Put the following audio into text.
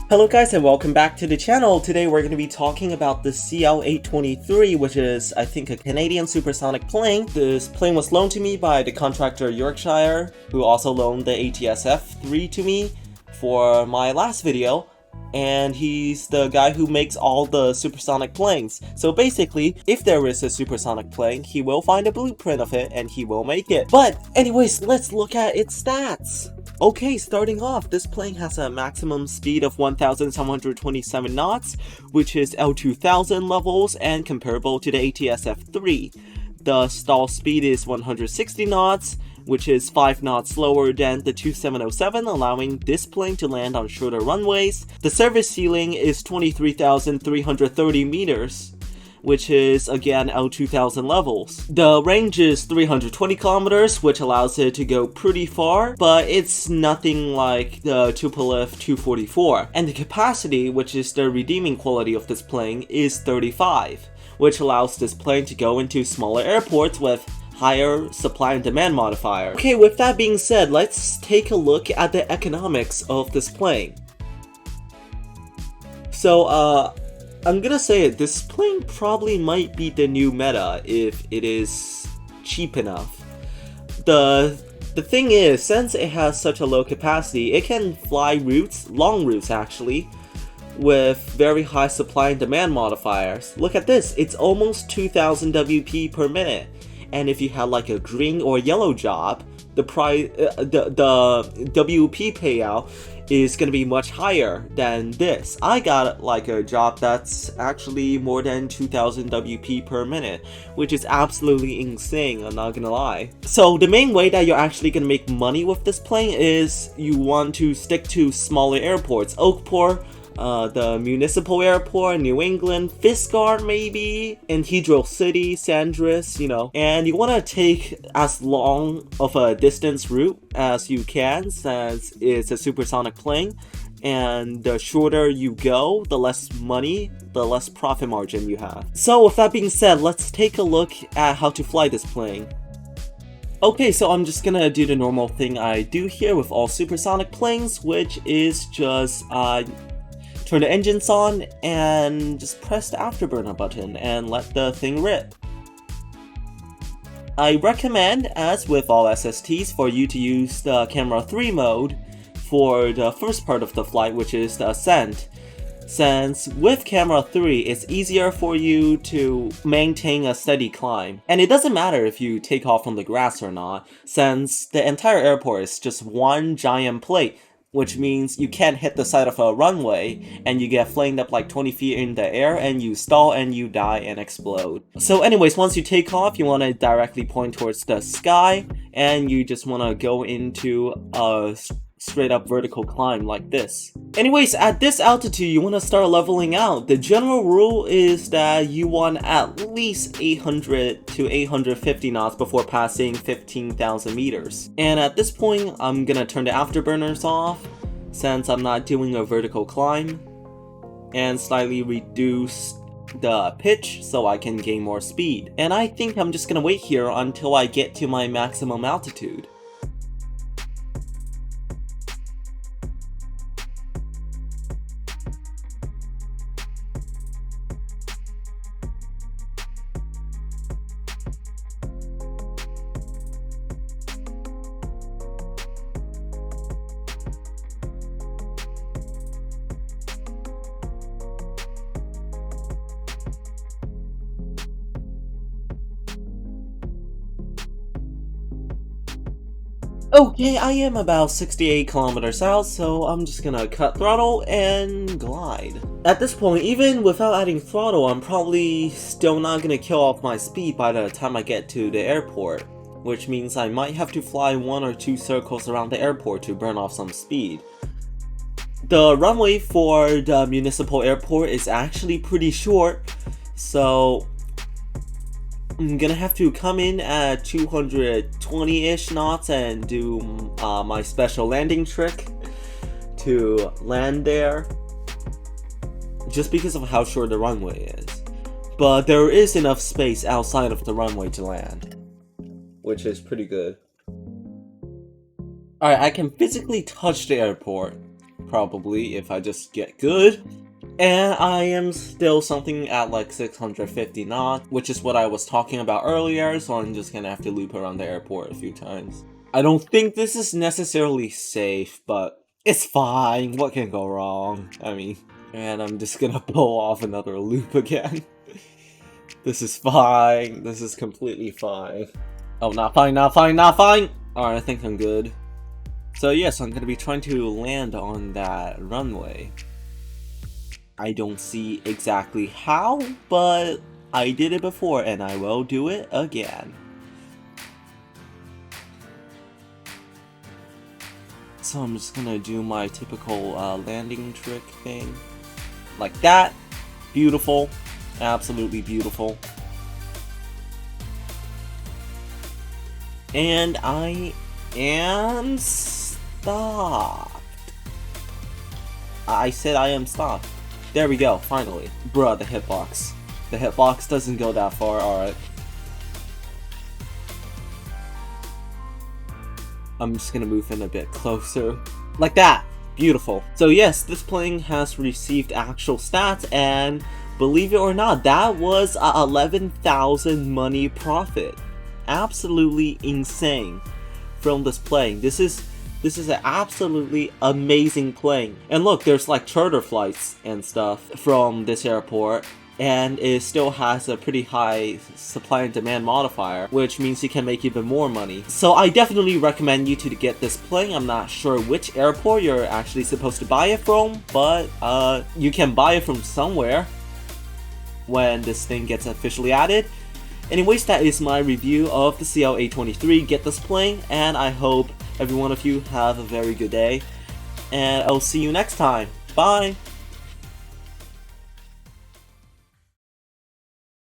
Hello guys and welcome back to the channel. Today we're going to be talking about the CL-823, which is I think a Canadian supersonic plane. This plane was loaned to me by the contractor Yorkshire, who also loaned the ATSF-3 to me for my last video. And he's the guy who makes all the supersonic planes. So basically, if there is a supersonic plane, he will find a blueprint of it and he will make it. But anyways, let's look at its stats. Okay, starting off, this plane has a maximum speed of 1,727 knots, which is L2000 levels and comparable to the ATSF-3. The stall speed is 160 knots, which is 5 knots slower than the 2707, allowing this plane to land on shorter runways. The service ceiling is 23,330 meters, which is again L2000 levels. The range is 320 kilometers, which allows it to go pretty far, but it's nothing like the Tupolev 244. And the capacity, which is the redeeming quality of this plane, is 35, which allows this plane to go into smaller airports with higher supply and demand modifier. Okay, with that being said, let's take a look at the economics of this plane. So, I'm gonna say it, this plane probably might be the new meta if it is cheap enough. The thing is, since it has such a low capacity, it can fly routes, long routes actually, with very high supply and demand modifiers. Look at this, it's almost 2000 WP per minute. And if you had like a green or yellow job, the WP payout is going to be much higher than this. I got like a job that's actually more than 2000 WP per minute, which is absolutely insane, I'm not gonna lie. So the main way that you're actually gonna make money with this plane is you want to stick to smaller airports. Oakport, the municipal airport, New England, Fiskard maybe, and Hydro City, Sandris, you know. And you want to take as long of a distance route as you can, since it's a supersonic plane. And the shorter you go, the less money, the less profit margin you have. So with that being said, let's take a look at how to fly this plane. Okay, so I'm just gonna do the normal thing I do here with all supersonic planes, which is just turn the engines on and just press the afterburner button and let the thing rip. I recommend, as with all SSTs, for you to use the camera 3 mode for the first part of the flight, which is the ascent, since with camera 3 it's easier for you to maintain a steady climb. And it doesn't matter if you take off on the grass or not, since the entire airport is just one giant plate, which means you can't hit the side of a runway and you get flamed up like 20 feet in the air and you stall and you die and explode. So anyways, once you take off, you want to directly point towards the sky and you just want to go into a straight up vertical climb like this. Anyways, at this altitude, you want to start leveling out. The general rule is that you want at least 800 to 850 knots before passing 15,000 meters. And at this point, I'm gonna turn the afterburners off since I'm not doing a vertical climb, and slightly reduce the pitch so I can gain more speed. And I think I'm just gonna wait here until I get to my maximum altitude. Okay, I am about 68 kilometers out, so I'm just gonna cut throttle and glide. At this point, even without adding throttle, I'm probably still not gonna kill off my speed by the time I get to the airport, which means I might have to fly 1 or 2 circles around the airport to burn off some speed. The runway for the municipal airport is actually pretty short, so I'm gonna have to come in at 220-ish knots and do my special landing trick to land there, just because of how short the runway is. But there is enough space outside of the runway to land, which is pretty good. Alright, I can physically touch the airport, probably, if I just get good. And I am still something at like 650 knots, which is what I was talking about earlier, so I'm just gonna have to loop around the airport a few times. I don't think this is necessarily safe, but it's fine. What can go wrong? I mean, and I'm just gonna pull off another loop again. This is fine. This is completely fine. Oh, not fine, not fine, not fine! Alright, I think I'm good. So yes, I'm gonna be trying to land on that runway. I don't see exactly how, but I did it before and I will do it again. So I'm just gonna do my typical landing trick thing. Like that. Beautiful. Absolutely beautiful. And I am stopped. I said I am stopped. There we go, finally. Bruh, the hitbox. The hitbox doesn't go that far, alright. I'm just gonna move in a bit closer. Like that! Beautiful. So yes, this plane has received actual stats, and believe it or not, that was a 11,000 money profit. Absolutely insane from this plane. This is an absolutely amazing plane. And look, there's like charter flights and stuff from this airport, and it still has a pretty high supply and demand modifier, which means you can make even more money. So I definitely recommend you to get this plane. I'm not sure which airport you're actually supposed to buy it from, but you can buy it from somewhere when this thing gets officially added. Anyways, that is my review of the CL-823. Get this plane, and I hope every one of you have a very good day, and I'll see you next time. Bye!